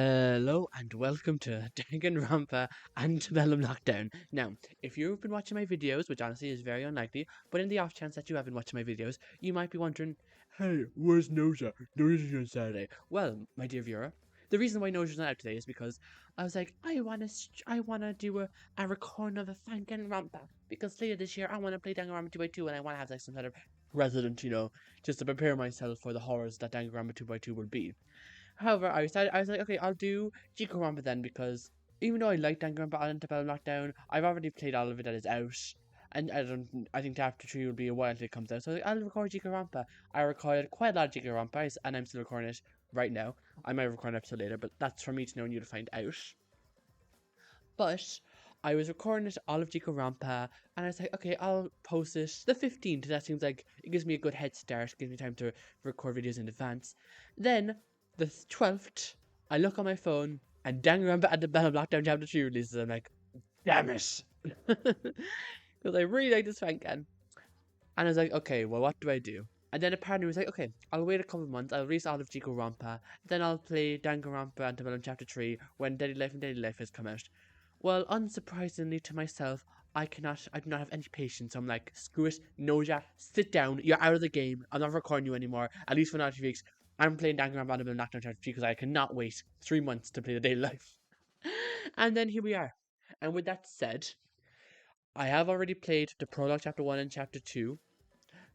Hello and welcome to Danganronpa Antebellum Lockdown. Now, if you've been watching my videos, which honestly is very unlikely, but in the off chance that you have been watching my videos, you might be wondering, hey, where's Noja? Noja's on Saturday. Well, my dear viewer, the reason why Noja's not out today is because I was like, I wanna do a recording of a Danganronpa because later this year I wanna play Danganronpa 2x2 and I wanna have like some sort of resident, just to prepare myself for the horrors that Danganronpa 2x2 will be. However, I was like, okay, I'll do Rampa then because even though I like Danganronpa Antebellum Lockdown, I've already played all of it that is out, and I think chapter 3 will be a while until it comes out. So I was like, I'll record Rampa. I recorded quite a lot of Rampa, and I'm still recording it right now. I might record an episode later, but that's for me to know and you to find out. But I was recording it all of Rampa, and I was like, okay, I'll post it the 15th. That seems like it gives me a good head start, gives me time to record videos in advance. Then the 12th, I look on my phone and Danganronpa Antebellum Lockdown Chapter 3 releases. I'm like, damn it. Because I really like this fan can. And I was like, okay, well, what do I do? And then a partner was like, okay, I'll wait a couple of months, I'll release all of Rampa, then I'll play Danganronpa Antebellum Chapter 3 when Deadly Life and Deadly Life has come out. Well, unsurprisingly to myself, I do not have any patience. So I'm like, screw it, Noja, sit down, you're out of the game, I'm not recording you anymore, at least for another 2 weeks. I'm playing Danganronpa Antebellum Lockdown Chapter 3 because I cannot wait 3 months to play the Daily Life. And then here we are. And with that said, I have already played the Prologue Chapter 1 and Chapter 2,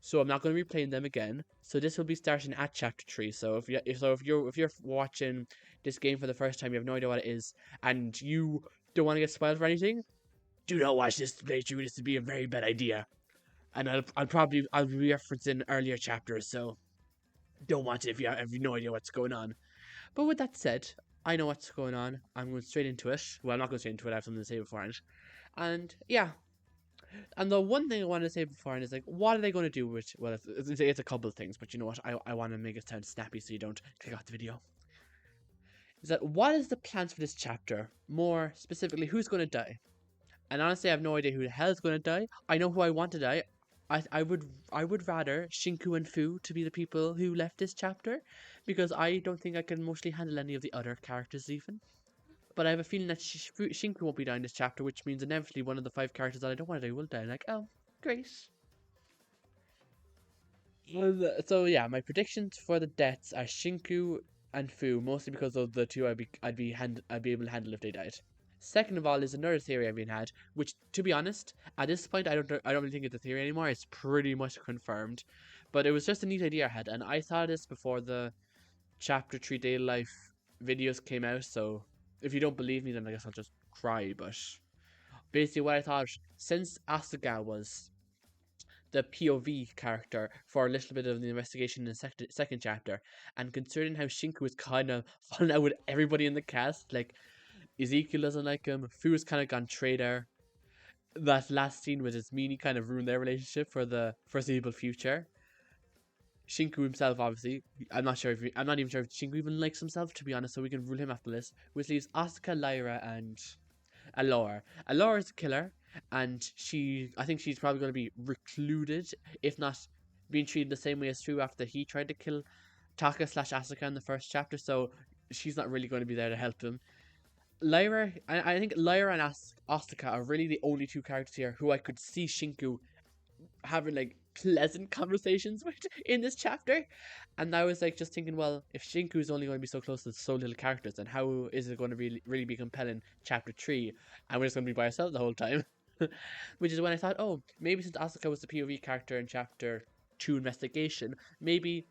so I'm not going to be playing them again. So this will be starting at Chapter 3. So if you're watching this game for the first time, you have no idea what it is, and you don't want to get spoiled for anything, do not watch this playthrough. This would be a very bad idea. And I'll be referencing earlier chapters, so don't watch it if you have no idea what's going on. But with that said, I know what's going on. I'm going straight into it. Well, I'm not going straight into it. I have something to say beforehand. And yeah. And the one thing I want to say beforehand is like, what are they going to do with? Well, it's a couple of things, but you know what? I want to make it sound snappy so you don't click off the video. Is that what is the plans for this chapter? More specifically, who's going to die? And honestly, I have no idea who the hell is going to die. I know who I want to die. I would rather Shinku and Fu to be the people who left this chapter, because I don't think I can mostly handle any of the other characters even. But I have a feeling that Shinku won't be dying this chapter, which means inevitably one of the 5 characters that I don't want to die will die. Like, oh, great. So yeah, my predictions for the deaths are Shinku and Fu, mostly because of the two I'd be able to handle if they died. Second of all is another theory I've been had, which, to be honest, at this point I don't really think it's a theory anymore. It's pretty much confirmed, but it was just a neat idea I had, and I thought this before the Chapter 3 Daily Life videos came out. So if you don't believe me, then I guess I'll just cry. But basically, what I thought, since Asuka was the POV character for a little bit of the investigation in the second chapter, and considering how Shinku was kind of falling out with everybody in the cast, like Ezekiel doesn't like him, Fu's kind of gone traitor. That last scene with Ismene kind of ruined their relationship for the foreseeable future. Shinku himself, obviously, I'm not even sure if Shinku even likes himself, to be honest, so we can rule him off the list. Which leaves Asuka, Lyra, and Allure. Allure is a killer, and I think she's probably going to be recluded, if not being treated the same way as Fu after he tried to kill Taka / Asuka in the first chapter, so she's not really going to be there to help him. Lyra, I think Lyra and Asuka are really the only 2 characters here who I could see Shinku having like pleasant conversations with in this chapter. And I was like just thinking, well, if Shinku is only going to be so close to so little characters, then how is it going to really be compelling chapter 3, and we're just going to be by ourselves the whole time? Which is when I thought, oh, maybe since Asuka was the POV character in chapter 2 investigation, maybe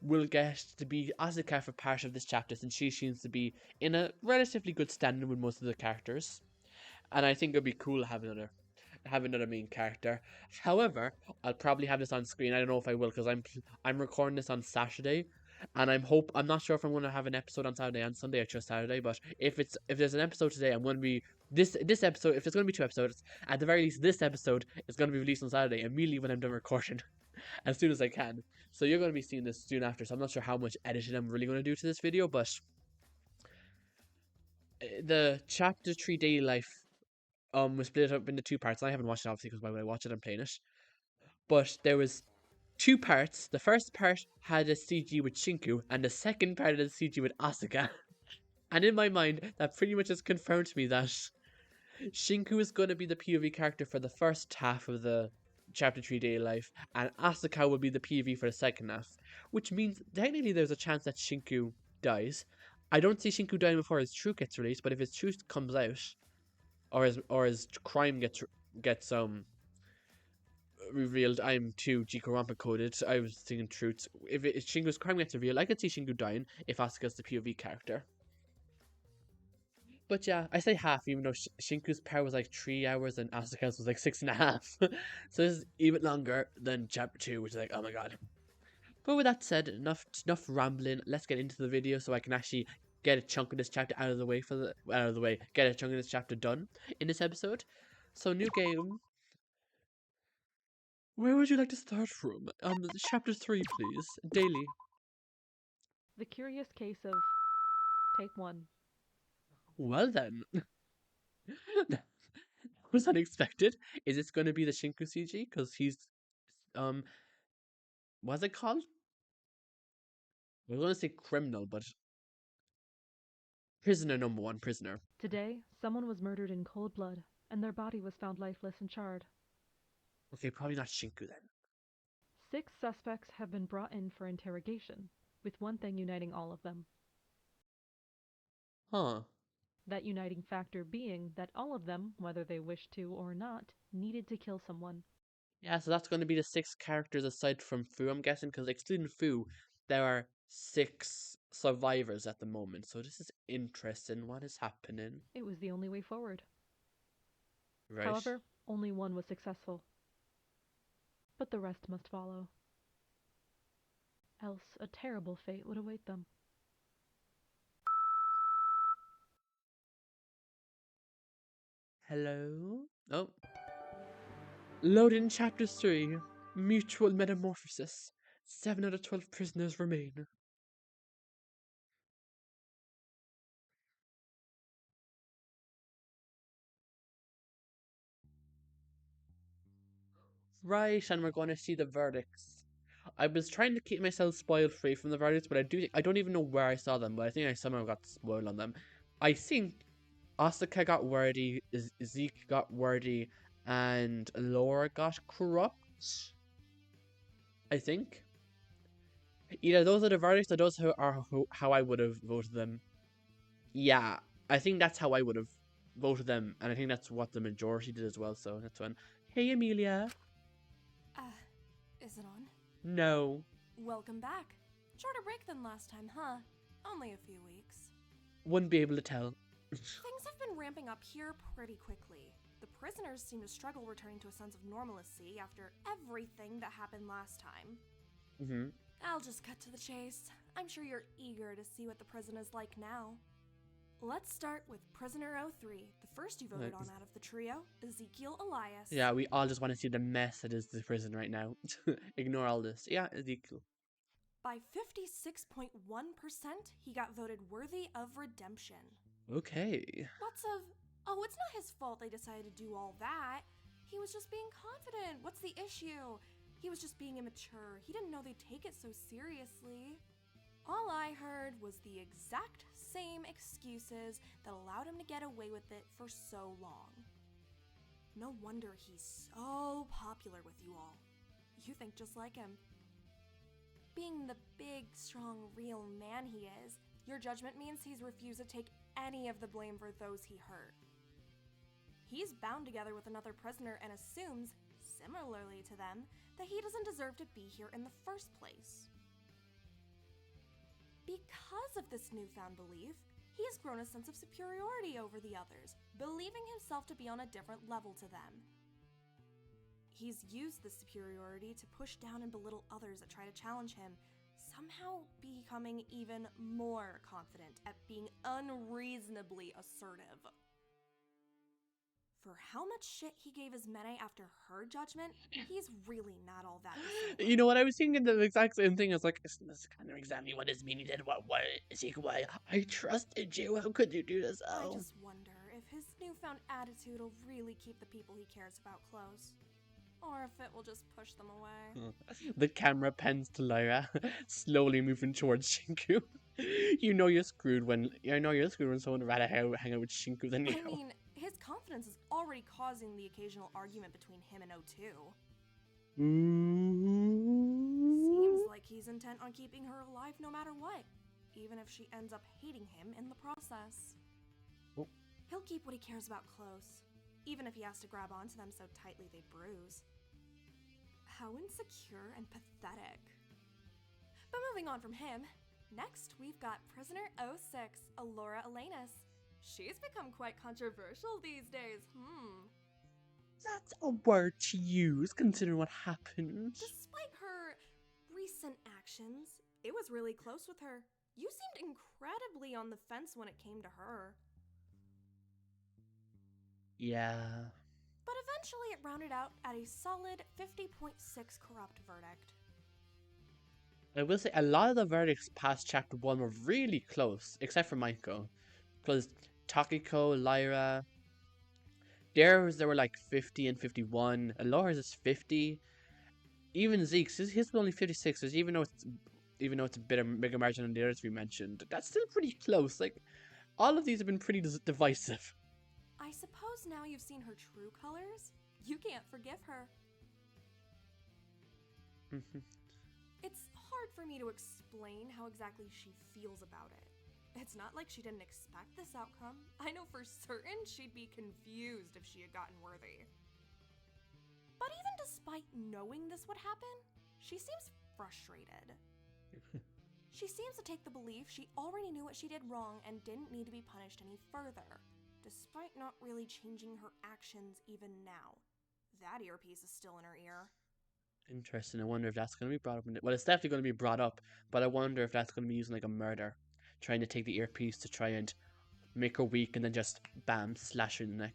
we'll get to be Asuka for part of this chapter, since she seems to be in a relatively good standing with most of the characters. And I think it'd be cool to have another main character. However, I'll probably have this on screen. I don't know if I will, because I'm recording this on Saturday, and I'm not sure if I'm going to have an episode on Saturday and Sunday or just Saturday. But if there's an episode today, I'm going to be this episode. If there's going to be 2 episodes, at the very least, this episode is going to be released on Saturday immediately when I'm done recording, as soon as I can. So you're going to be seeing this soon after. So I'm not sure how much editing I'm really going to do to this video, but the chapter 3 daily life was split up into 2 parts. And I haven't watched it obviously, because why would I watch it? I'm playing it. But there was 2 parts. The first part had a CG with Shinku, and the second part had a CG with Asuka. And in my mind, that pretty much has confirmed to me that Shinku is going to be the POV character for the first half of the Chapter 3 Daily Life, and Asuka will be the POV for the second half, which means technically there's a chance that Shinku dies. I don't see Shinku dying before his truth gets released, but if his truth comes out, or his crime gets revealed, I'm too Jikorama coded. I was thinking truth. If Shinku's crime gets revealed, I could see Shinku dying if Asuka's the POV character. But yeah, I say half, even though Shinku's power was like 3 hours and Asuka's was like 6.5. So this is even longer than Chapter 2, which is like, oh my god. But with that said, enough rambling. Let's get into the video so I can actually get a chunk of this chapter out of the way get a chunk of this chapter done in this episode. So new game. Where would you like to start from? Chapter 3, please. Daily. The Curious Case of Take 1. Well then. That was unexpected. Is this going to be the Shinku CG? Because he's, what's it called? I was going to say criminal, but prisoner number 1, prisoner. Today, someone was murdered in cold blood, and their body was found lifeless and charred. Okay, probably not Shinku then. 6 suspects have been brought in for interrogation, with one thing uniting all of them. Huh. That uniting factor being that all of them, whether they wished to or not, needed to kill someone. Yeah, so that's going to be the 6 characters aside from Fu, I'm guessing, because excluding Fu, there are 6 survivors at the moment. So this is interesting. What is happening? It was the only way forward. Right. However, only one was successful. But the rest must follow. Else a terrible fate would await them. Hello? Oh. Loaded in Chapter 3. Mutual Metamorphosis. 7 out of 12 prisoners remain. Right, and we're going to see the verdicts. I was trying to keep myself spoiled free from the verdicts, but I don't even know where I saw them, but I think I somehow got spoiled on them. I think Asuka got wordy, Zeke got wordy, and Laura got corrupt. I think. Either those are the verdicts or those are how I would have voted them. Yeah, I think that's how I would have voted them, and I think that's what the majority did as well, so that's one. Hey, Amelia. Is it on? No. Welcome back. Shorter break than last time, huh? Only a few weeks. Wouldn't be able to tell. Things have been ramping up here pretty quickly. The prisoners seem to struggle returning to a sense of normalcy after everything that happened last time. I'll just cut to the chase. I'm sure you're eager to see what the prison is like now. Let's start with Prisoner 03, the first you voted on out of the trio, Ezekiel Elias. Yeah, we all just want to see the mess that is the prison right now. Ignore all this. Yeah, Ezekiel. By 56.1%, he got voted worthy of redemption. Okay. Lots of, oh, it's not his fault they decided to do all that. He was just being confident. What's the issue? He was just being immature. He didn't know they'd take it so seriously. All I heard was the exact same excuses that allowed him to get away with it for so long. No wonder he's so popular with you all. You think just like him. Being the big, strong, real man he is, your judgment means he's refused to take any of the blame for those he hurt. He's bound together with another prisoner and assumes, similarly to them, that he doesn't deserve to be here in the first place. Because of this newfound belief, he has grown a sense of superiority over the others, believing himself to be on a different level to them. He's used this superiority to push down and belittle others that try to challenge him, somehow becoming even more confident at being unreasonably assertive. For how much shit he gave Ismene after her judgment, he's really not all that disabled. You know what, I was thinking the exact same thing. I was like, isn't this kind of exactly what is meaning did? What Zeke, why? I trusted you. How could you do this? Oh. I just wonder if his newfound attitude will really keep the people he cares about close. Or if it will just push them away. The camera pans to Lyra, slowly moving towards Shinku. You know you're screwed when someone would rather hang out with Shinku than you. I mean, his confidence is already causing the occasional argument between him and O2. Seems like he's intent on keeping her alive no matter what, even if she ends up hating him in the process. Oh. He'll keep what he cares about close, even if he has to grab onto them so tightly they bruise. How insecure and pathetic. But moving on from him, next we've got Prisoner 06, Alora Elenus. She's become quite controversial these days, That's a word to use, considering what happened. Despite her recent actions, it was really close with her. You seemed incredibly on the fence when it came to her. Yeah. But eventually it rounded out at a solid 50.6 corrupt verdict. I will say a lot of the verdicts past chapter 1 were really close, except for Maiko. Because Takiko, Lyra, there were like 50 and 51. Alora's is 50. Even Zeke's, his was only 56. Even though it's a bigger margin than the others we mentioned, that's still pretty close. Like, all of these have been pretty divisive. I suppose now you've seen her true colors, you can't forgive her. It's hard for me to explain how exactly she feels about it. It's not like she didn't expect this outcome. I know for certain she'd be confused if she had gotten worthy. But even despite knowing this would happen, she seems frustrated. She seems to take the belief she already knew what she did wrong and didn't need to be punished any further, despite not really changing her actions even now. That earpiece is still in her ear. Interesting. I wonder if that's going to be brought up. Well, it's definitely going to be brought up, but I wonder if that's going to be using like a murder, trying to take the earpiece to try and make her weak and then just bam, slash her in the neck.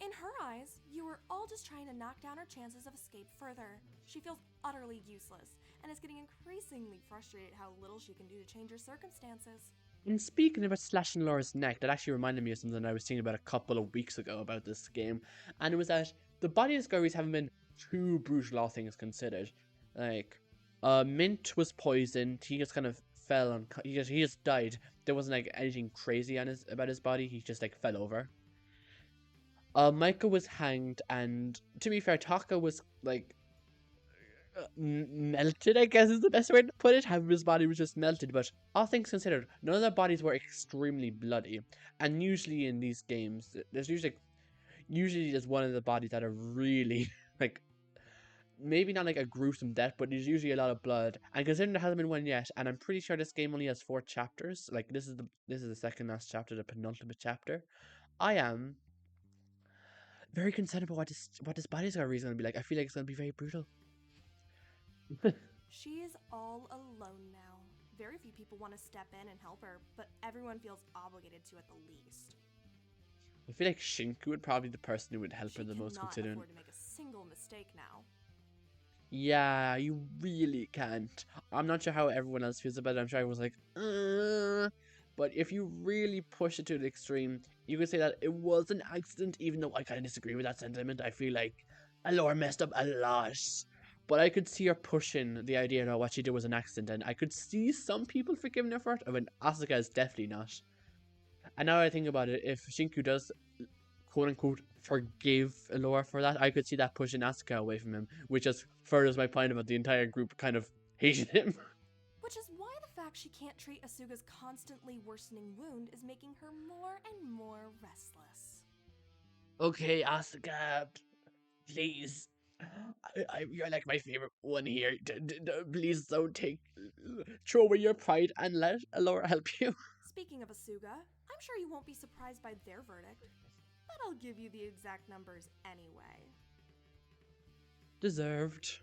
In her eyes, you were all just trying to knock down her chances of escape further. She feels utterly useless and is getting increasingly frustrated how little she can do to change her circumstances. And speaking about slashing Laura's neck, that actually reminded me of something I was thinking about a couple of weeks ago about this game, and it was that the body discoveries haven't been too brutal, all things considered. Like, Mint was poisoned. He just kind of fell on. He just died. There wasn't like anything crazy on about his body. He just like fell over. Maiko was hanged, and to be fair, Taka was like melted, I guess is the best way to put it. Half of his body was just melted, but all things considered, none of their bodies were extremely bloody. And usually in these games, there's usually there's one of the bodies that are really like, maybe not like a gruesome death, but there's usually a lot of blood. And considering there hasn't been one yet, and I'm pretty sure this game only has 4 chapters, like this is the second last chapter, the penultimate chapter, I am very concerned about what this body discovery is going to be like. I feel like it's going to be very brutal. She is all alone now. Very few people want to step in and help her, but everyone feels obligated to at the least. I feel like Shinku would probably be the person who would help her the most, She cannot considering. afford to make a single mistake now. Yeah, you really can't. I'm not sure how everyone else feels about it. I'm sure everyone's like, but if you really push it to the extreme, you could say that it was an accident, even though I kind of disagree with that sentiment. I feel like Alora messed up a lot. But I could see her pushing the idea that what she did was an accident, and I could see some people forgiving her for it. I mean, Asuka is definitely not. And now I think about it, if Shinku does, quote-unquote, forgive Alora for that, I could see that pushing Asuka away from him, which just furthers my point about the entire group kind of hating him. Which is why the fact she can't treat Asuga's constantly worsening wound is making her more and more restless. Okay, Asuka, please. You're like my favorite one here. Please don't throw away your pride and let Alora help you. Speaking of Asuga, I'm sure you won't be surprised by their verdict, but I'll give you the exact numbers anyway. Deserved.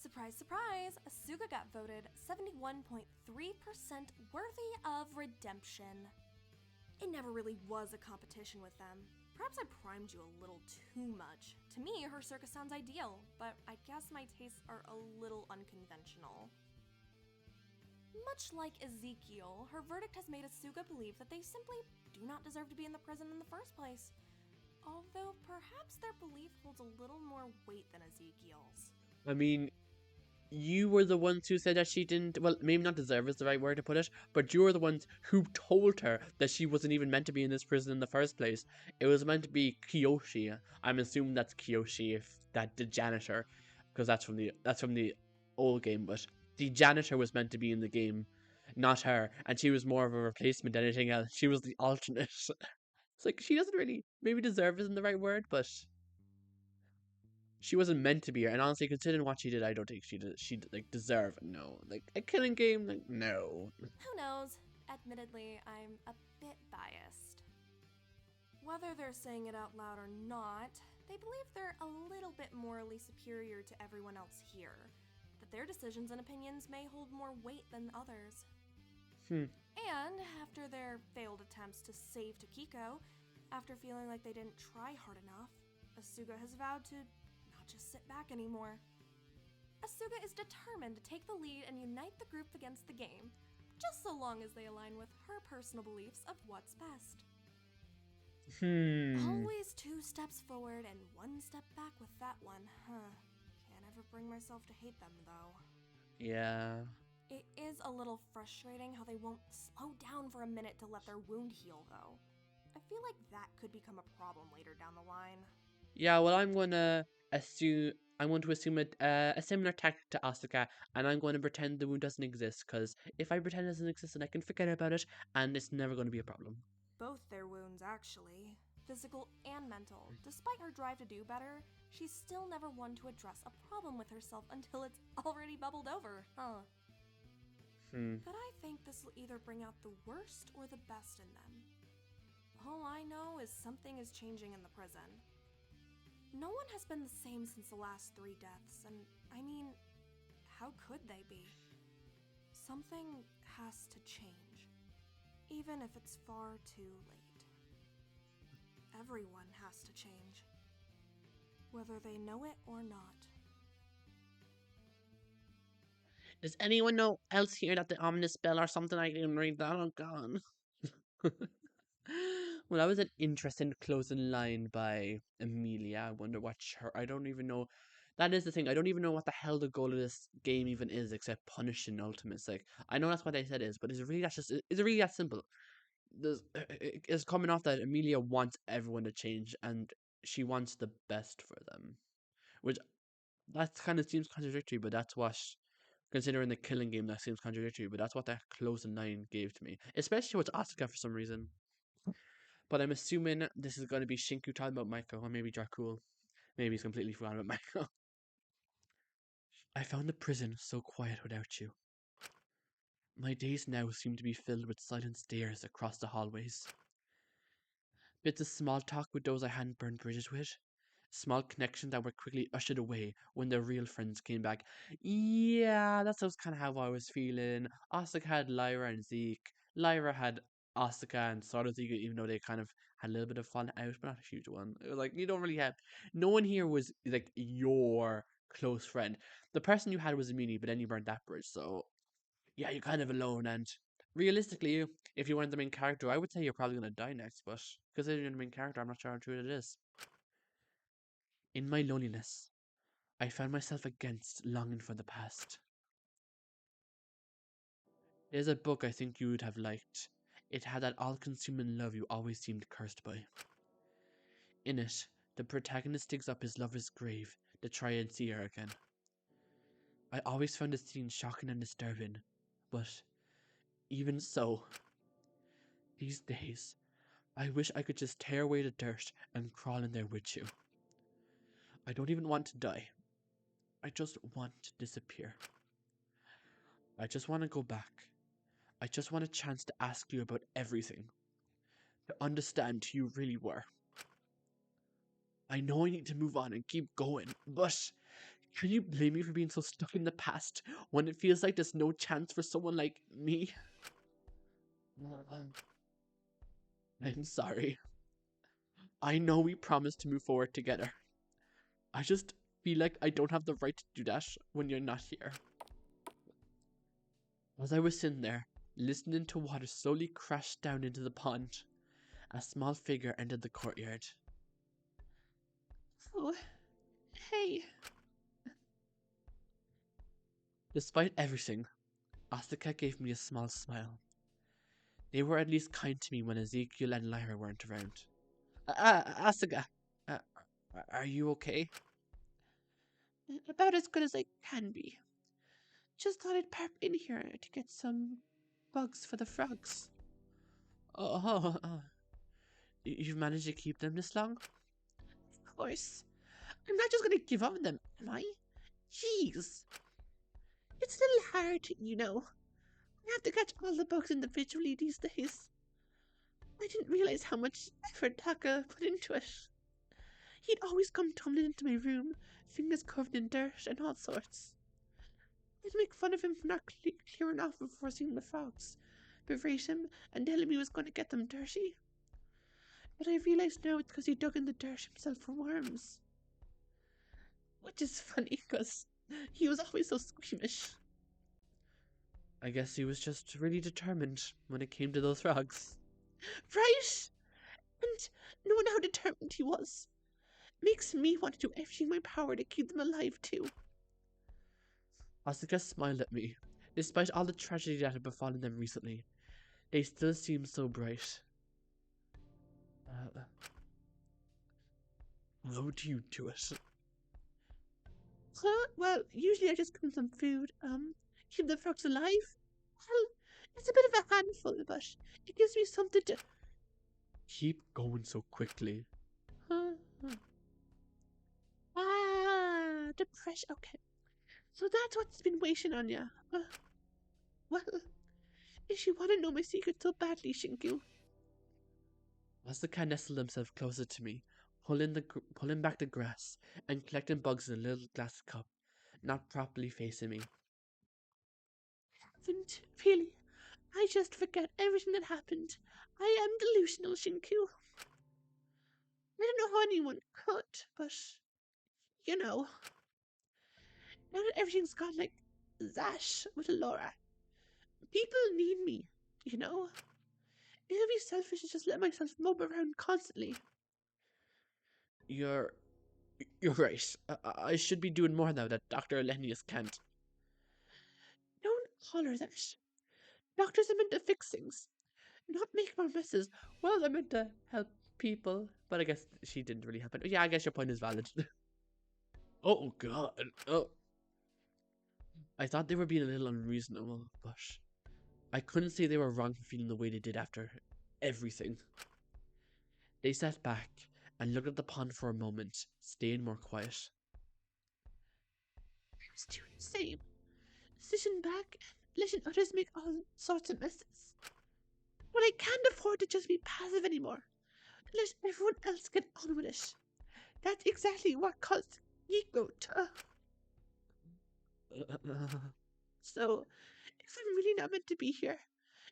Surprise, surprise, Asuga got voted 71.3% worthy of redemption. It never really was a competition with them. Perhaps I primed you a little too much. To me, her circus sounds ideal, but I guess my tastes are a little unconventional. Much like Ezekiel, her verdict has made Asuga believe that they simply do not deserve to be in the prison in the first place. Although perhaps their belief holds a little more weight than Ezekiel's. I mean, you were the ones who said that she didn't, well, maybe not deserve is the right word to put it, but you were the ones who told her that she wasn't even meant to be in this prison in the first place. It was meant to be Kiyoshi. I'm assuming that's Kiyoshi, if that the janitor, because that's from the old game, but the janitor was meant to be in the game, not her, and she was more of a replacement than anything else. She was the alternate. It's like she doesn't really, maybe deserve isn't the right word, but she wasn't meant to be here. And honestly, considering what she did, I don't think she like deserve it. No, like a killing game, like no. Who knows? Admittedly, I'm a bit biased. Whether they're saying it out loud or not, they believe they're a little bit morally superior to everyone else here. That their decisions and opinions may hold more weight than others. And after their failed attempts to save Takiko, after feeling like they didn't try hard enough, Asuga has vowed to not just sit back anymore. Asuga is determined to take the lead and unite the group against the game, just so long as they align with her personal beliefs of what's best. Always 2 steps forward and 1 step back with that one, huh? Can't ever bring myself to hate them, though. Yeah. It is a little frustrating how they won't slow down for a minute to let their wound heal, though. I feel like that could become a problem later down the line. Yeah, well, I'm going to assume a similar tactic to Asuka, and I'm going to pretend the wound doesn't exist, because if I pretend it doesn't exist, then I can forget about it, and it's never going to be a problem. Both their wounds, actually. Physical and mental. Despite her drive to do better, she's still never one to address a problem with herself until it's already bubbled over, huh? But I think this will either bring out the worst or the best in them. All I know is something is changing in the prison. No one has been the same since the last 3 deaths, and I mean, how could they be? Something has to change, even if it's far too late. Everyone has to change, whether they know it or not. Does anyone know else here that the ominous spell or something? I didn't read that. Oh god. Well, that was an interesting closing line by Emilia. I wonder what her. I don't even know. That is the thing. I don't even know what the hell the goal of this game even is, except punishing ultimates. Like I know that's what they said is, but is it really is it really that simple? It's coming off that Emilia wants everyone to change, and she wants the best for them, which that kind of seems contradictory. But that's what, considering the killing game, that seems contradictory. But that's what that closing line gave to me, especially with Asuka for some reason. But I'm assuming this is going to be Shinku talking about Maiko, or maybe Dracul. Maybe he's completely forgotten about Maiko. I found the prison so quiet without you. My days now seem to be filled with silent stares across the hallways. Bits of small talk with those I hadn't burned bridges with. Small connections that were quickly ushered away when the real friends came back. Yeah, that sounds kind of how I was feeling. Asuka had Lyra and Zeke. Lyra had Asuka and sort of Zeke, even though they kind of had a little bit of fun out, but not a huge one. It was like, you don't really have. No one here was like your close friend. The person you had was Amini, but then you burnt that bridge, so yeah, you're kind of alone. And realistically, if you weren't the main character, I would say you're probably gonna die next. But considering you're the main character, I'm not sure how true it is. In my loneliness, I found myself against longing for the past. There's a book I think you would have liked. It had that all-consuming love you always seemed cursed by. In it, the protagonist digs up his lover's grave to try and see her again. I always found the scene shocking and disturbing, but even so, these days, I wish I could just tear away the dirt and crawl in there with you. I don't even want to die. I just want to disappear. I just want to go back. I just want a chance to ask you about everything. To understand who you really were. I know I need to move on and keep going, but can you blame me for being so stuck in the past when it feels like there's no chance for someone like me? I'm sorry. I know we promised to move forward together. I just feel like I don't have the right to do that when you're not here. As I was sitting there, listening to water slowly crash down into the pond, a small figure entered the courtyard. Oh, hey. Despite everything, Asuka gave me a small smile. They were at least kind to me when Ezekiel and Lyra weren't around. Asuka, uh, are you okay? About as good as I can be. Just thought I'd pop in here to get some bugs for the frogs. Oh, you've managed to keep them this long? Of course. I'm not just gonna give up on them, am I? Jeez. It's a little hard, you know. I have to catch all the bugs individually these days. I didn't realize how much effort Taka put into it. He'd always come tumbling into my room, fingers covered in dirt and all sorts. I'd make fun of him for not clearing off before seeing the frogs, berate him, and tell him he was going to get them dirty. But I realize now it's because he dug in the dirt himself for worms. Which is funny, because he was always so squeamish. I guess he was just really determined when it came to those frogs. Right? And knowing how determined he was makes me want to do everything in my power to keep them alive too. Asuka smiled at me. Despite all the tragedy that had befallen them recently, they still seemed so bright. How do you do it? Well, usually I just cook some food, keep the frogs alive. Well, it's a bit of a handful, but it gives me something to keep going so quickly. Depression. Okay. So that's what's been waiting on you. Well, if you want to know my secret so badly, Shinku. Asuka nestled himself closer to me, pulling back the grass and collecting bugs in a little glass cup, not properly facing me. Haven't really. I just forget everything that happened. I am delusional, Shinku. I don't know how anyone could, but you know, now that everything's gone like that with Laura, people need me, you know? It would be selfish to just let myself mope around constantly. You're right. I should be doing more now that Dr. Elenius can't. Don't call her that. Doctors are meant to fix things, not make more messes. Well, they're meant to help people, but I guess she didn't really help it. Yeah, I guess your point is valid. Oh god. Oh. I thought they were being a little unreasonable, but I couldn't say they were wrong for feeling the way they did after everything. They sat back and looked at the pond for a moment, staying more quiet. I was doing the same, sitting back and letting others make all sorts of messes. But I can't afford to just be passive anymore. Let everyone else get on with it. That's exactly what caused Maiko to... So, if I'm really not meant to be here,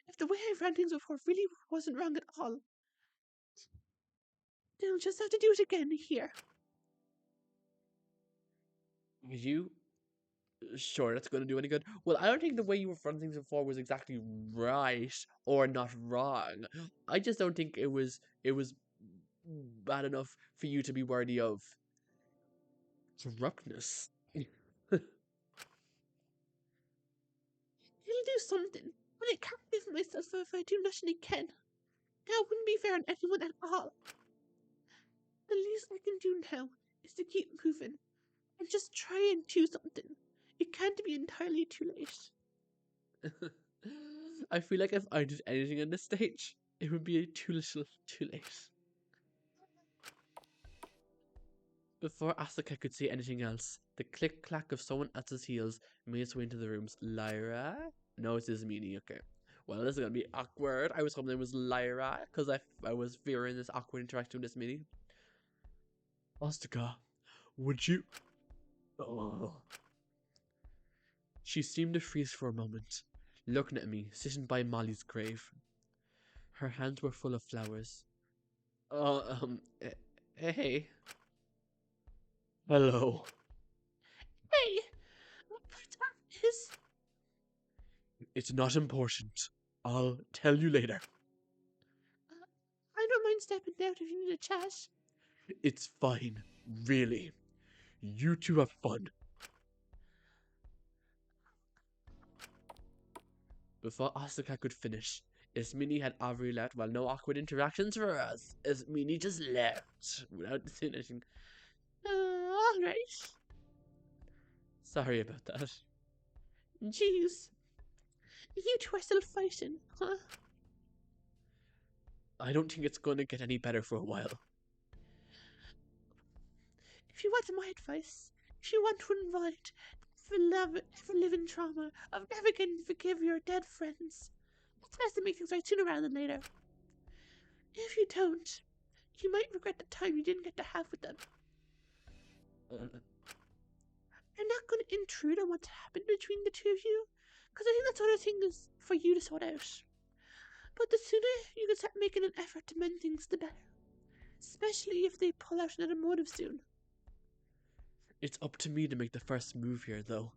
if the way I ran things before really wasn't wrong at all, then I'll just have to do it again here. Are you sure that's going to do any good? Well, I don't think the way you were running things before was exactly right or not wrong. I just don't think it was bad enough for you to be worthy of corruptness. He'll do something, but I can't give myself if I do nothing again. That wouldn't be fair on anyone at all. The least I can do now is to keep moving and just try and do something. It can't be entirely too late. I feel like if I did anything on this stage, it would be too little, too late. Before Asuka could say anything else, the click-clack of someone else's heels made its way into the rooms. Lyra? No, it's Ismene. Okay. Well, this is gonna be awkward. I was hoping it was Lyra, because I was fearing this awkward interaction with Ismene. Asuka, would you... Oh. She seemed to freeze for a moment, looking at me, sitting by Molly's grave. Her hands were full of flowers. Hey. Hello. Hey, what is... It's not important. I'll tell you later. I don't mind stepping out if you need a chat. It's fine. Really? You two have fun. Before Asuka could finish, Ismene had already left while no awkward interactions for us. Ismene just left without finishing. Alright. Sorry about that. Jeez. You two are still fighting, huh? I don't think it's going to get any better for a while. If you want my advice, if you want to avoid ever-living trauma of never getting to forgive your dead friends, it's best to make things right sooner rather than later. If you don't, you might regret the time you didn't get to have with them. I'm not going to intrude on what happened between the two of you, because I think that sort of thing is for you to sort out. But the sooner you can start making an effort to mend things, the better. Especially if they pull out another motive soon. It's up to me to make the first move here, though.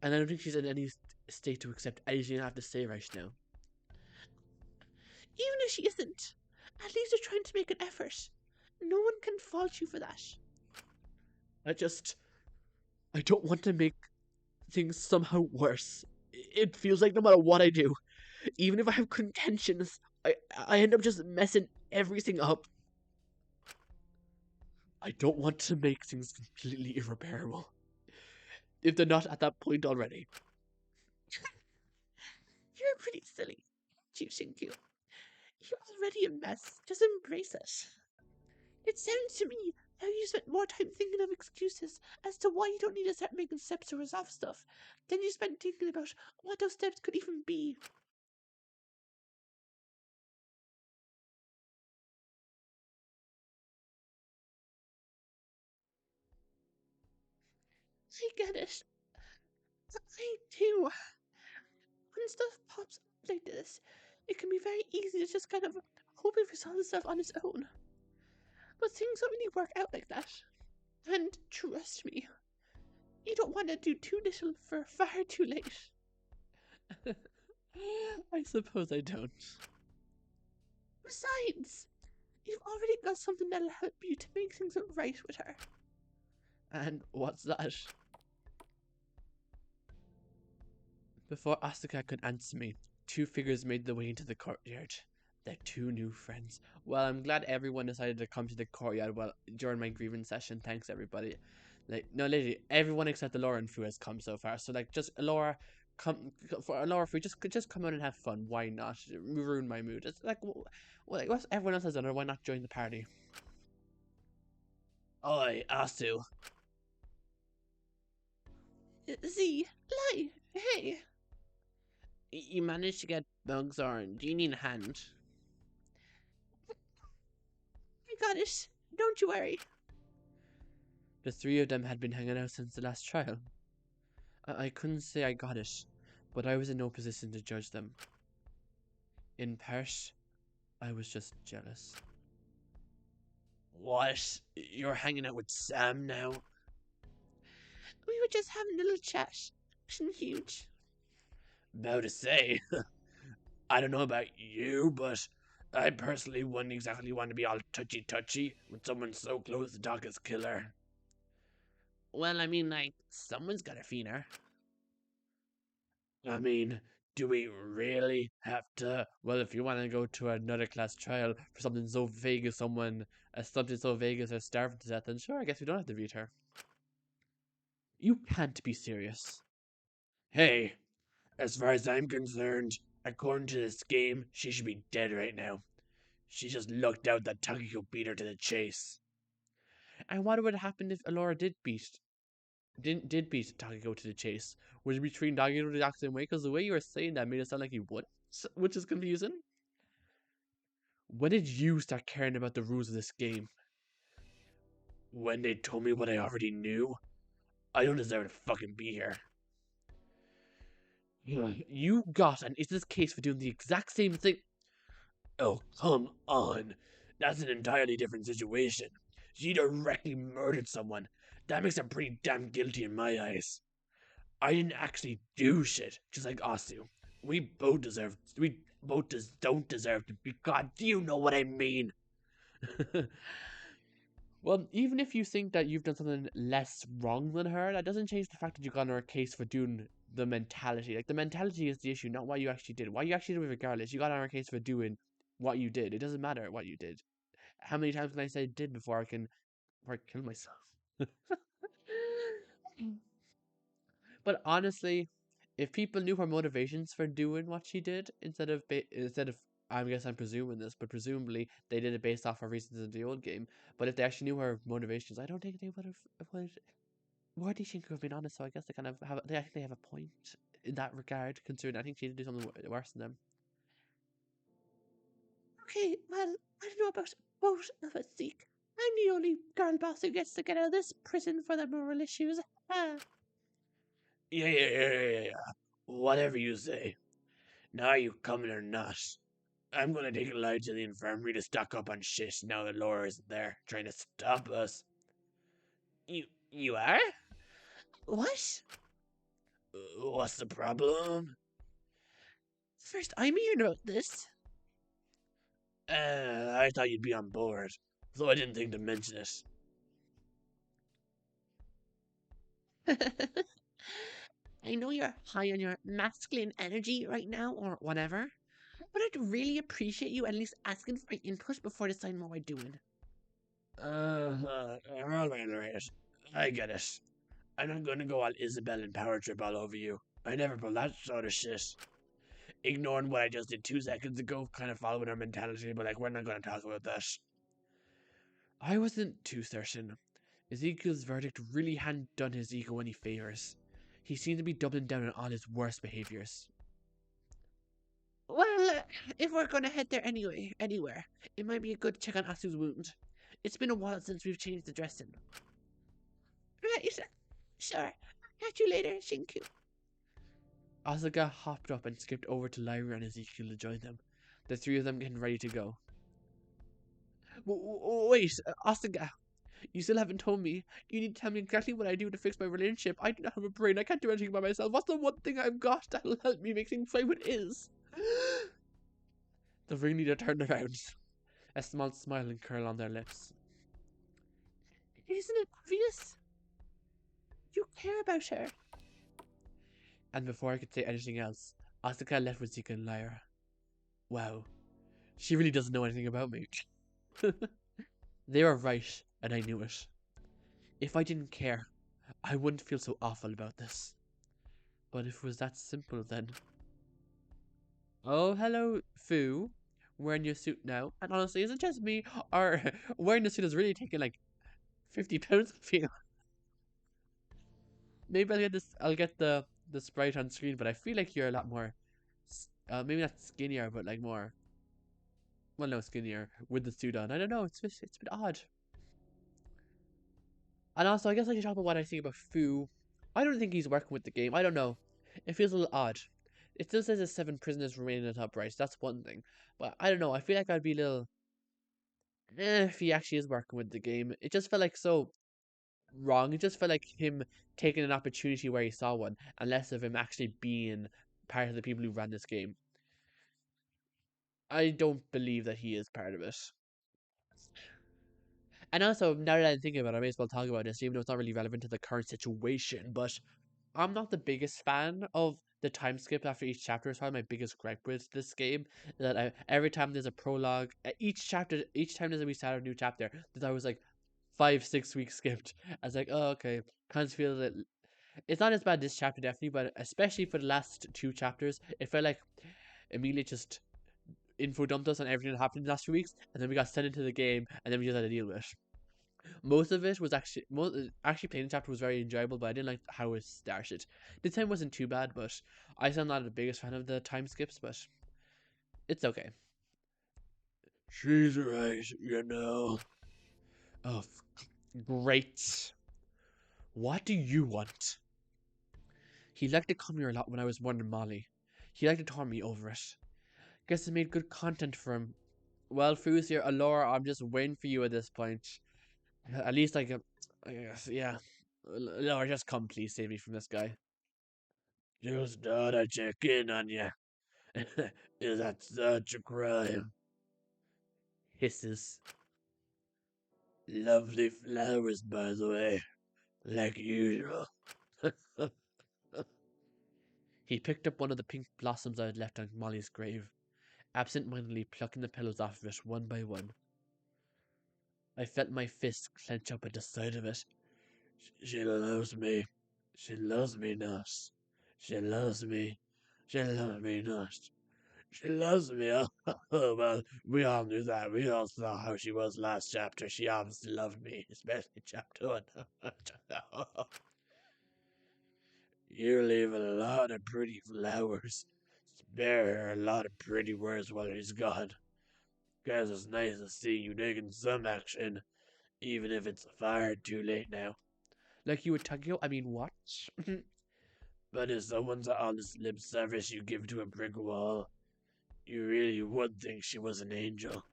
And I don't think she's in any state to accept anything I have to say right now. Even if she isn't, at least you're trying to make an effort. No one can fault you for that. I don't want to make things somehow worse. It feels like no matter what I do, even if I have good intentions, I end up just messing everything up. I don't want to make things completely irreparable, if they're not at that point already. You're pretty silly, Shinku. You're already a mess. Just embrace it. It sounds to me like you spent more time thinking of excuses as to why you don't need to start making steps to resolve stuff than you spent thinking about what those steps could even be. I get it. I do. When stuff pops up like this, it can be very easy to just kind of hope it resolves itself on its own. But things don't really work out like that. And trust me, you don't want to do too little for far too late. I suppose I don't. Besides, you've already got something that'll help you to make things right with her. And what's that? Before Asuka could answer me, two figures made their way into the courtyard. They're two new friends. Well, I'm glad everyone decided to come to the courtyard during my grievance session. Thanks, everybody. No, literally, everyone except Laura and Fu has come so far. So, just Laura, Fu, just come out and have fun. Why not? Ruin my mood. It's what everyone else has done, or why not join the party? Oi, Asu. Z, Lie, hey. You managed to get bugs, or do you need a hand? I got it. Don't you worry. The three of them had been hanging out since the last trial. I couldn't say I got it, but I was in no position to judge them. In part, I was just jealous. What? You're hanging out with Sam now? We were just having a little chat. Nothing huge. About to say, I don't know about you, but I personally wouldn't exactly want to be all touchy-touchy with someone so close to talk as killer. Well, I mean, someone's got a feener. I mean, do we really have to? Well, if you want to go to another class trial for something so vague as something so vague as her starving to death, then sure, I guess we don't have to beat her. You can't be serious. Hey, as far as I'm concerned, according to this game, she should be dead right now. She just lucked out that Takiko beat her to the chase. And what would happen if Alora did beat Takiko to the chase? Would you be treating Takiko the exact same way? Because the way you were saying that made it sound like you would, which is confusing. When did you start caring about the rules of this game? When they told me what I already knew? I don't deserve to fucking be here. You got an this case for doing the exact same thing. Oh, come on. That's an entirely different situation. She directly murdered someone. That makes her pretty damn guilty in my eyes. I didn't actually do shit, just like Asu. We both don't deserve to be. God, do you know what I mean? Well, even if you think that you've done something less wrong than her, that doesn't change the fact that you got on her case for doing the mentality. Like, the mentality is the issue, not what you actually did. What you actually did, regardless, you got on her case for doing what you did. It doesn't matter what you did. How many times can I say did before I kill myself? But honestly, if people knew her motivations for doing what she did, I guess I'm presuming this, but presumably they did it based off her reasons in the old game. But if they actually knew her motivations, I don't think they would have. Worthy Shinku have been honest, so I guess they actually have a point in that regard, considering I think she did do something worse than them. Okay, well, I don't know about both of us, Zeke. I'm the only girl boss who gets to get out of this prison for their moral issues. Yeah. Whatever you say. Now are you coming or not? I'm gonna take a Lyra to the infirmary to stock up on shit now that Laura isn't there, trying to stop us. You are? What? What's the problem? First, I'm hearing about this. I thought you'd be on board, so I didn't think to mention it. I know you're high on your masculine energy right now, or whatever, but I'd really appreciate you at least asking for my input before deciding what we're doing. Alright. I get it. I'm not gonna go all Isabel and power trip all over you. I never pull that sort of shit. Ignoring what I just did 2 seconds ago, kind of following our mentality, but like, we're not gonna talk about that. I wasn't too certain. Ezekiel's verdict really hadn't done his ego any favors. He seemed to be doubling down on all his worst behaviors. Well, if we're gonna head there anywhere, it might be a good check on Asu's wound. It's been a while since we've changed the dressing. Right, sure. Catch you later, Shinku. Asuka hopped up and skipped over to Lyra and Ezekiel to join them, the three of them getting ready to go. Wait, Asuka, you still haven't told me. You need to tell me exactly what I do to fix my relationship. I do not have a brain. I can't do anything by myself. What's the one thing I've got that'll help me make things right with Is? The ringleader turned around, a small smile and curl on their lips. Isn't it obvious? You care about her. And before I could say anything else, Asuka left with Zeke and Lyra. Wow, she really doesn't know anything about me. They were right, and I knew it. If I didn't care, I wouldn't feel so awful about this. But if it was that simple, then... Oh, hello, Fu. Wearing your suit now. And honestly, is it just me? Or wearing the suit is really taking like 50 pounds of you. Maybe I'll get the sprite on screen, but I feel like you're a lot more maybe not skinnier, but like more, well, no, skinnier with the suit on. I don't know, it's been odd. And also, I guess I should talk about what I think about Fu. I don't think he's working with the game. I don't know. It feels a little odd. It still says there's 7 prisoners remaining in the top right. So that's one thing. But I don't know. I feel like I'd be a little if he actually is working with the game. It just felt like so wrong. It just felt like him taking an opportunity where he saw one, and less of him actually being part of the people who ran this game. I don't believe that he is part of it. And also, now that I'm thinking about it, I may as well talk about this, even though it's not really relevant to the current situation. But I'm not the biggest fan of the time skip after each chapter. It's probably my biggest gripe with this game. That every time there's a prologue, each time we start a new chapter, there's always like 5-6 weeks skipped. I was like, oh, okay. Kind of feel that it's not as bad this chapter, definitely, but especially for the last 2 chapters, it felt like Emilia just info dumped us on everything that happened in the last few weeks, and then we got sent into the game, and then we just had to deal with it. Most of it was actually playing the chapter was very enjoyable, but I didn't like how it started. The time wasn't too bad, but I'm still not the biggest fan of the time skips, but it's okay. She's right, you know. Oh, great. What do you want? He liked to come here a lot when I was more than Molly. He liked to taunt me over it. Guess it made good content for him. Well, Fu's here, Alora, I'm just waiting for you at this point. At least I guess, yeah. Alora, just come, please save me from this guy. Just thought I'd check in on you. Is that such a crime? Hisses. Lovely flowers, by the way, like usual. He picked up one of the pink blossoms I had left on Molly's grave, absent-mindedly plucking the petals off of it one by one. I felt my fist clench up at the sight of it. She loves me. She loves me not. She loves me. She loves me not. She loves me. Oh, well, we all knew that. We all saw how she was last chapter. She obviously loved me, especially chapter 1. You leave a lot of pretty flowers. Spare her a lot of pretty words while he's gone. Guess it's nice to see you taking some action, even if it's far too late now. Like you would Tokyo? I mean, what? But if someone's all this lip service you give to a brick wall, you really would think she was an angel.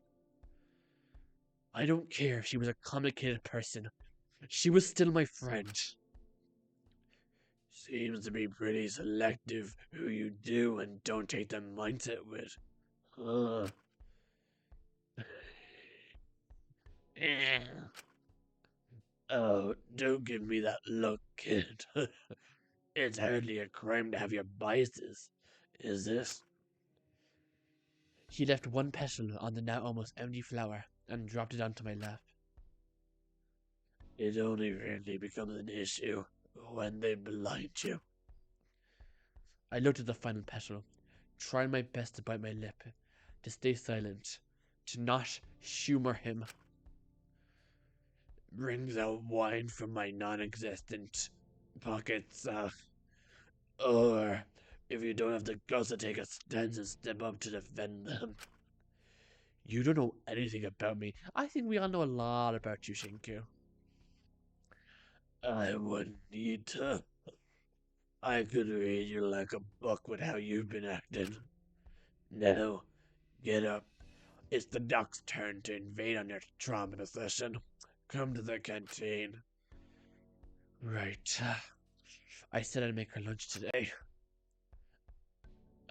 I don't care if she was a complicated person. She was still my friend. Seems to be pretty selective who you do and don't take the mindset with. Huh. Oh, don't give me that look, kid. It's hardly a crime to have your biases, is it? He left one petal on the now almost empty flower and dropped it onto my lap. It only really becomes an issue when they blind you. I looked at the final petal, trying my best to bite my lip, to stay silent, to not humor him. Brings out wine from my non-existent pockets, or if you don't have the guts to take a stance and step up to defend them. You don't know anything about me. I think we all know a lot about you, Shinku. I wouldn't need to. I could read you like a book with how you've been acting. Now, get up. It's the doc's turn to invade on your trauma session. Come to the canteen. Right. I said I'd make her lunch today.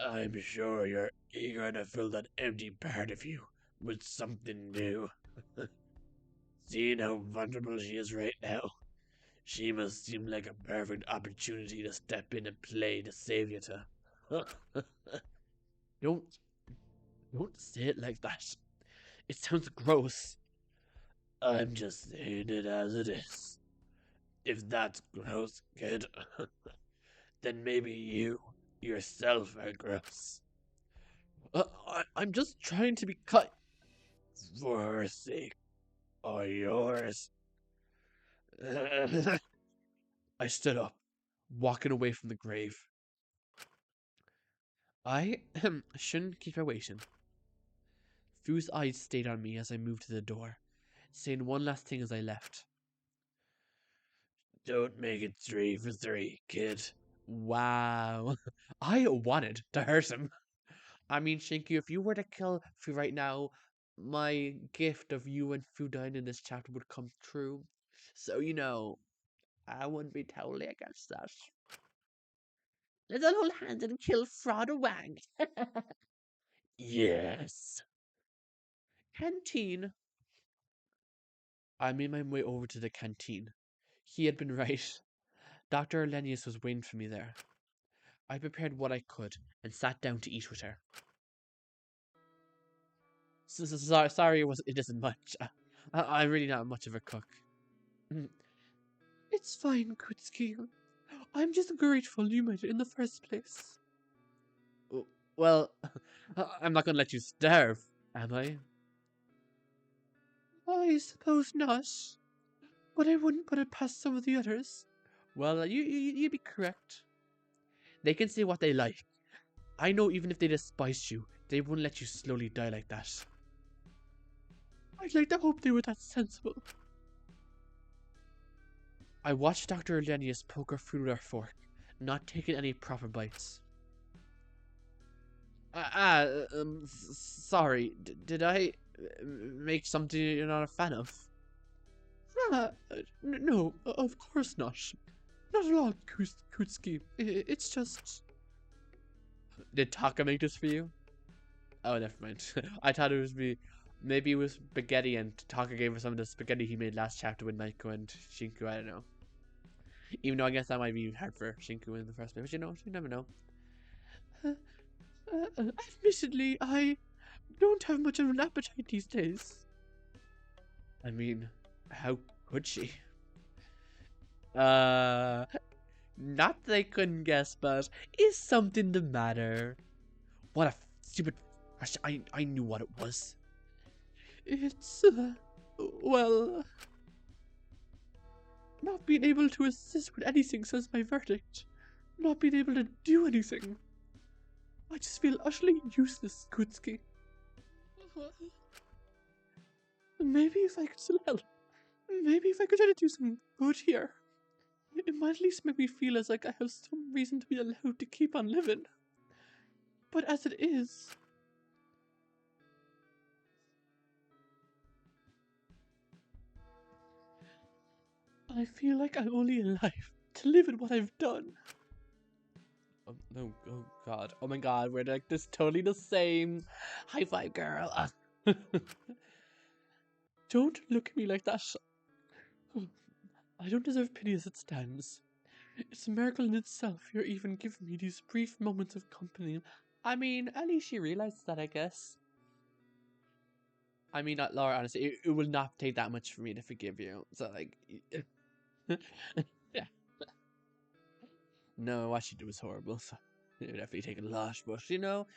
I'm sure you're eager to fill that empty part of you with something new. Seeing how vulnerable she is right now, she must seem like a perfect opportunity to step in and play the savior. Don't say it like that. It sounds gross. I'm just saying it as it is. If that's gross, kid, then maybe you yourself are gross. I'm just trying to be cut for her sake or yours. I stood up, walking away from the grave. I shouldn't keep her waiting. Fu's eyes stayed on me as I moved to the door, saying one last thing as I left. Don't make it 3 for 3, kid. Wow. I wanted to hurt him. I mean, Shinku, if you were to kill Fu right now, my gift of you and Fu dying in this chapter would come true. So, I wouldn't be totally against that. Let's all hold hands and kill Fraud Wang. Yes. Canteen. I made my way over to the canteen. He had been right. Dr. Arlenius was waiting for me there. I prepared what I could and sat down to eat with her. Sorry, it isn't much. I'm really not much of a cook. It's fine, Kutsuki. I'm just grateful you made it in the first place. Well, I'm not gonna let you starve, am I? I suppose not. But I wouldn't put it past some of the others. Well, you'd be correct. They can say what they like. I know even if they despised you, they wouldn't let you slowly die like that. I'd like to hope they were that sensible. I watched Dr. Arlenius poke her food with her fork, not taking any proper bites. Sorry, did I make something you're not a fan of? No, of course not. Not at all, Kutsuki. It's just... Did Taka make this for you? Oh, never mind. I thought it was me. Maybe it was spaghetti and Taka gave her some of the spaghetti he made last chapter with Maiko and Shinku, I don't know. Even though I guess that might be hard for Shinku in the first place, but you never know. Admittedly, I don't have much of an appetite these days. I mean, how could she? Not that I couldn't guess, but is something the matter? What a stupid question. I knew what it was. It's, well, not being able to assist with anything says my verdict. Not being able to do anything. I just feel utterly useless, Kutsuki. Maybe if I could still help. Maybe if I could try to do some good here. It might at least make me feel as like I have some reason to be allowed to keep on living. But as it is... I feel like I'm only alive to live in what I've done. Oh god. Oh my god, we're like this totally the same. High five, girl. Don't look at me like that. I don't deserve pity as it stands. It's a miracle in itself you're even giving me these brief moments of company. I mean, at least she realizes that, I guess. I mean, not Laura, honestly, it will not take that much for me to forgive you. So, like, yeah. No, what she did was horrible, so it would definitely take a lot, but, you know,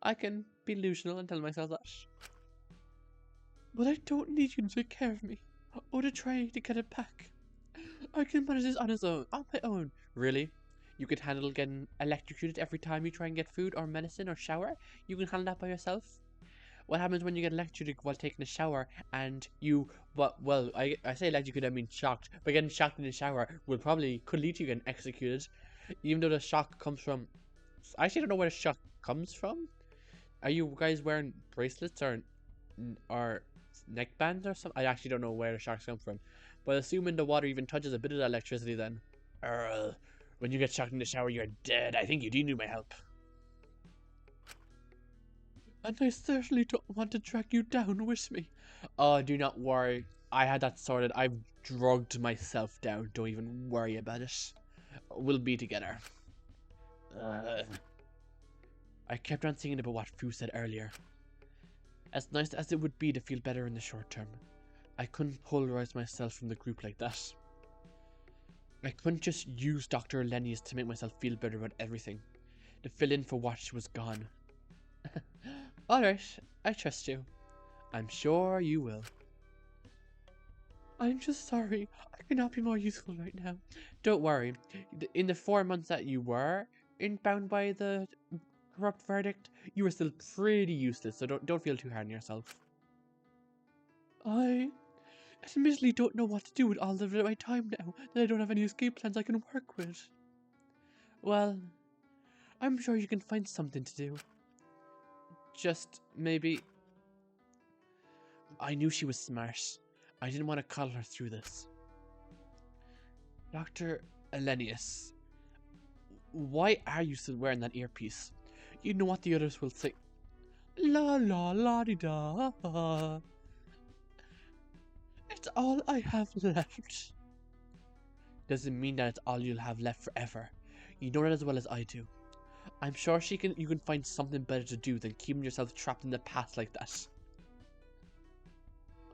I can be delusional and tell myself that. But I don't need you to take care of me, or to try to get it back. I can manage this on my own. Really? You can handle getting electrocuted every time you try and get food or medicine or shower? You can handle that by yourself? What happens when you get electrocuted while taking a shower and you, well, I say electrocuted, I mean shocked, but getting shocked in the shower could lead to you getting executed, even though the shock comes from, I actually don't know where the shock comes from. Are you guys wearing bracelets or neck bands or something? I actually don't know where the shocks come from, but assuming the water even touches a bit of the electricity, then, when you get shocked in the shower, you're dead. I think you do need my help. And I certainly don't want to drag you down with me. Oh, do not worry. I had that sorted. I've drugged myself down. Don't even worry about it. We'll be together. I kept on thinking about what Fu said earlier. As nice as it would be to feel better in the short term, I couldn't polarize myself from the group like that. I couldn't just use Dr. Lennius to make myself feel better about everything, to fill in for what was gone. Alright, I trust you. I'm sure you will. I'm just sorry. I cannot be more useful right now. Don't worry. In the 4 months that you were bound by the corrupt verdict, you were still pretty useless, so don't feel too hard on yourself. I admittedly don't know what to do with all of my time now that I don't have any escape plans I can work with. Well, I'm sure you can find something to do. Just maybe... I knew she was smart. I didn't want to cuddle her through this. Dr. Elenius, why are you still wearing that earpiece? You know what the others will say. La la la di da. It's all I have left. Doesn't mean that it's all you'll have left forever. You know that as well as I do. I'm sure you can find something better to do than keeping yourself trapped in the past like that.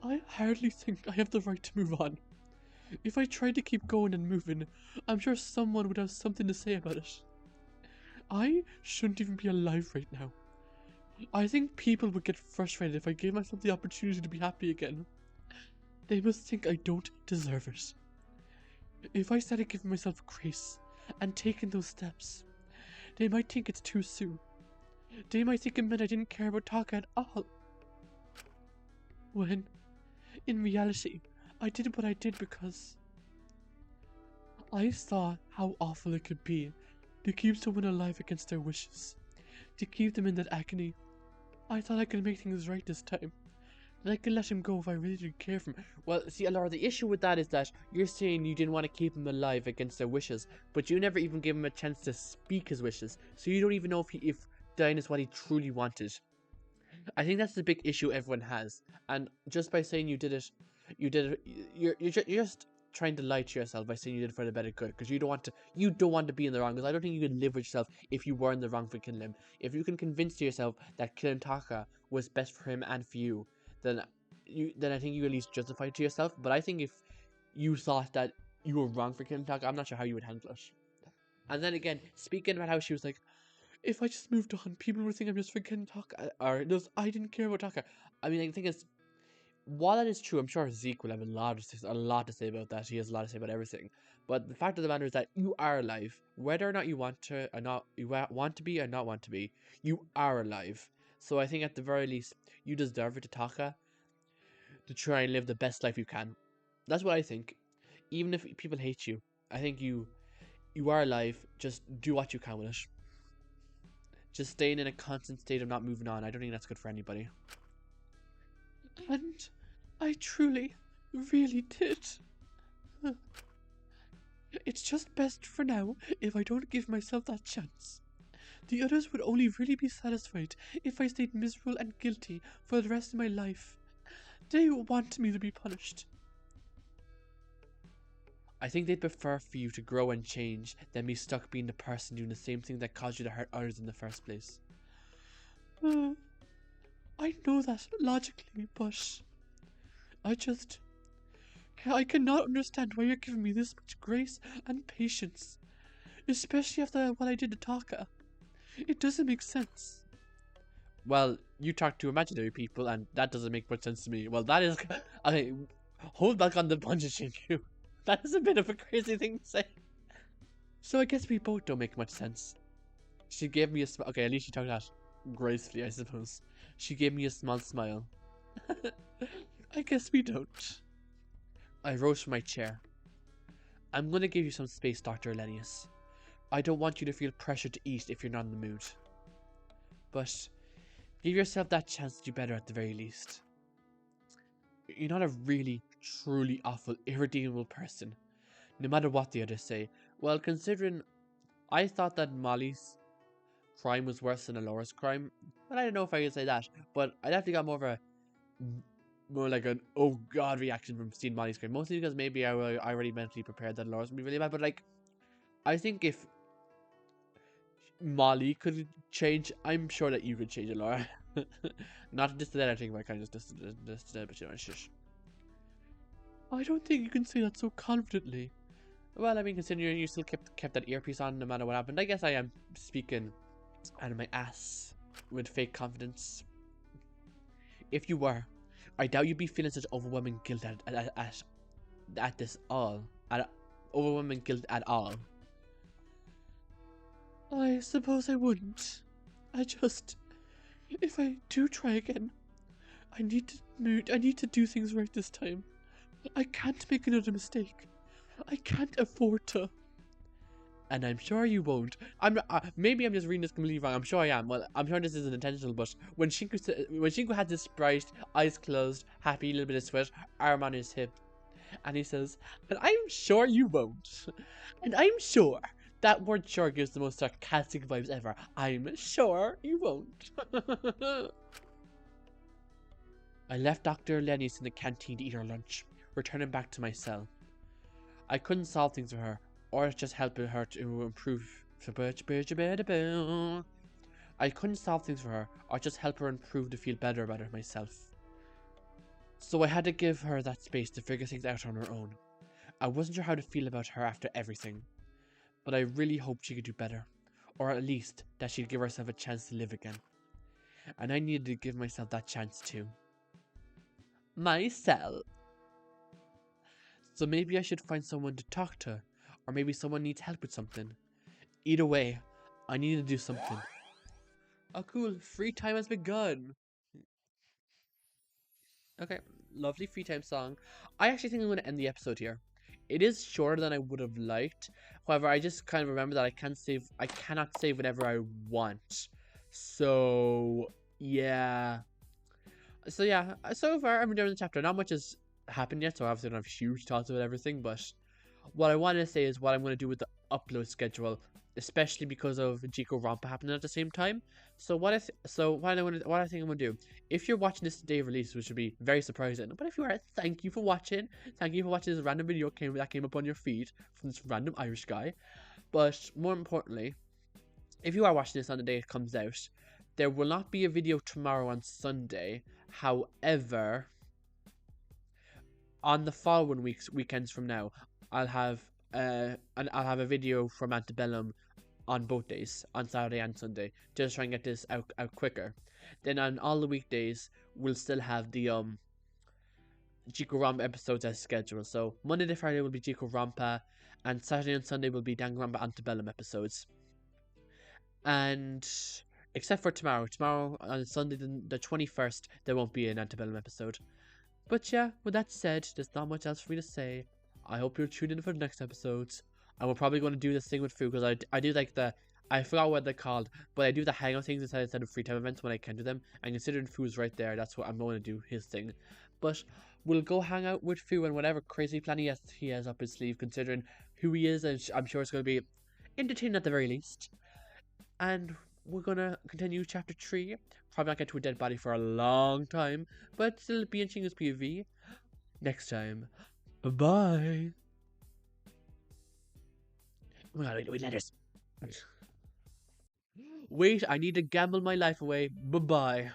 I hardly think I have the right to move on. If I tried to keep going and moving, I'm sure someone would have something to say about it. I shouldn't even be alive right now. I think people would get frustrated if I gave myself the opportunity to be happy again. They must think I don't deserve it. If I started giving myself grace and taking those steps, they might think it's too soon. They might think it meant I didn't care about Taka at all. When, in reality, I did what I did because I saw how awful it could be to keep someone alive against their wishes, to keep them in that agony. I thought I could make things right this time, that I could let him go if I really didn't care for him. Well, see, Laura, the issue with that is that you're saying you didn't want to keep him alive against their wishes, but you never even gave him a chance to speak his wishes, so you don't even know if dying is what he truly wanted. I think that's the big issue everyone has. And just by saying you did it, you're just trying to lie to yourself by saying you did it for the better good, because you don't want to be in the wrong. Because I don't think you can live with yourself if you were in the wrong for killing him. If you can convince yourself that killing Taka was best for him and for you, then I think you at least justify it to yourself. But I think if you thought that you were wrong for killing Taka, I'm not sure how you would handle it. And then again, speaking about how she was like, if I just moved on, people would think I'm just forgetting Taka, or I didn't care about Taka. I mean, I think it's, while that is true, I'm sure Zeke will have a lot to say about that. He has a lot to say about everything. But the fact of the matter is that you are alive, whether or not you want to or not, you want to be or not want to be, you are alive. So I think at the very least, you deserve it to Taka to try and live the best life you can. That's what I think. Even if people hate you, I think you are alive. Just do what you can with it. Just staying in a constant state of not moving on, I don't think that's good for anybody. And I truly, really did. It's just best for now if I don't give myself that chance. The others would only really be satisfied if I stayed miserable and guilty for the rest of my life. They want me to be punished. I think they'd prefer for you to grow and change than be stuck being the person doing the same thing that caused you to hurt others in the first place. I know that logically, but I cannot understand why you're giving me this much grace and patience, especially after what I did to Taka. It doesn't make sense. Well, you talk to imaginary people, and that doesn't make much sense to me. Well, that is... Okay, hold back on the punches, Shinku. That is a bit of a crazy thing to say. So I guess we both don't make much sense. She gave me a smile. Okay, at least she talked that gracefully, I suppose. She gave me a small smile. I guess we don't. I rose from my chair. I'm gonna give you some space, Dr. Elenius. I don't want you to feel pressure to eat if you're not in the mood. But give yourself that chance to do better at the very least. You're not a really, truly awful, irredeemable person, no matter what the others say. Well, considering I thought that Molly's crime was worse than Alora's crime, but I don't know if I could say that. But I definitely got more like an oh god reaction from seeing Molly's crime, mostly because maybe I already mentally prepared that Alora's would be really bad. But like, I think if Molly could change, I'm sure that you could change Alora. Not just that I think, but I kind of just but you know, shush. I don't think you can say that so confidently. Well, I mean, considering you still kept that earpiece on no matter what happened, I guess I am speaking out of my ass with fake confidence. If you were, I doubt you'd be feeling such overwhelming guilt at this all. Overwhelming guilt at all. I suppose I wouldn't. If I do try again, I need to do things right this time. I can't make another mistake. I can't afford to. And I'm sure you won't. Maybe I'm just reading this completely wrong. I'm sure I am. Well, I'm sure this isn't intentional, but when Shinku had this bright, eyes closed, happy, little bit of sweat, arm on his hip, and he says, "And I'm sure you won't." And I'm sure that word "sure" gives the most sarcastic vibes ever. I'm sure you won't. I left Dr. Lennius in the canteen to eat her lunch, returning back to my cell. I couldn't solve things for her, or just help her to improve. I couldn't solve things for her, or just help her improve to feel better about it myself. So I had to give her that space to figure things out on her own. I wasn't sure how to feel about her after everything, but I really hoped she could do better, or at least that she'd give herself a chance to live again. And I needed to give myself that chance too. Myself. So maybe I should find someone to talk to, or maybe someone needs help with something. Either way, I need to do something. Oh cool, free time has begun. Okay, lovely free time song. I actually think I'm going to end the episode here. It is shorter than I would have liked. However, I just kind of remember that I cannot save whenever I want. So, yeah. So yeah, so far I'm doing the chapter. Not much has happened yet, so obviously I don't have huge thoughts about everything, but what I wanted to say is what I'm going to do with the upload schedule, especially because of Danganronpa happening at the same time. So what I think I'm gonna do, if you're watching this day of release, which would be very surprising, but if you are, thank you for watching. Thank you for watching this random video that came up on your feed from this random Irish guy. But more importantly, if you are watching this on the day it comes out, there will not be a video tomorrow on Sunday. However, on the following weekends from now, I'll have a video from Antebellum on both days, on Saturday and Sunday, just try and get this out quicker. Then on all the weekdays, we'll still have the Rampa episodes as scheduled. So Monday to Friday will be Rampa, and Saturday and Sunday will be Danganronpa Antebellum episodes. And except for tomorrow on Sunday the 21st, there won't be an Antebellum episode. But yeah, with that said, there's not much else for me to say. I hope you'll tune in for the next episodes. And we're probably going to do this thing with food, because I do like I forgot what they're called, but I do the hangout things instead of free time events when I can do them. And considering Foo's right there, that's what I'm going to do, his thing. But we'll go hang out with Foo and whatever crazy plan he has up his sleeve, considering who he is, and I'm sure it's going to be entertaining at the very least. And we're going to continue chapter 3. Probably not get to a dead body for a long time, but still be in Shinku's POV next time. Bye. Oh my god, wait, letters. Wait, I need to gamble my life away. Bye-bye.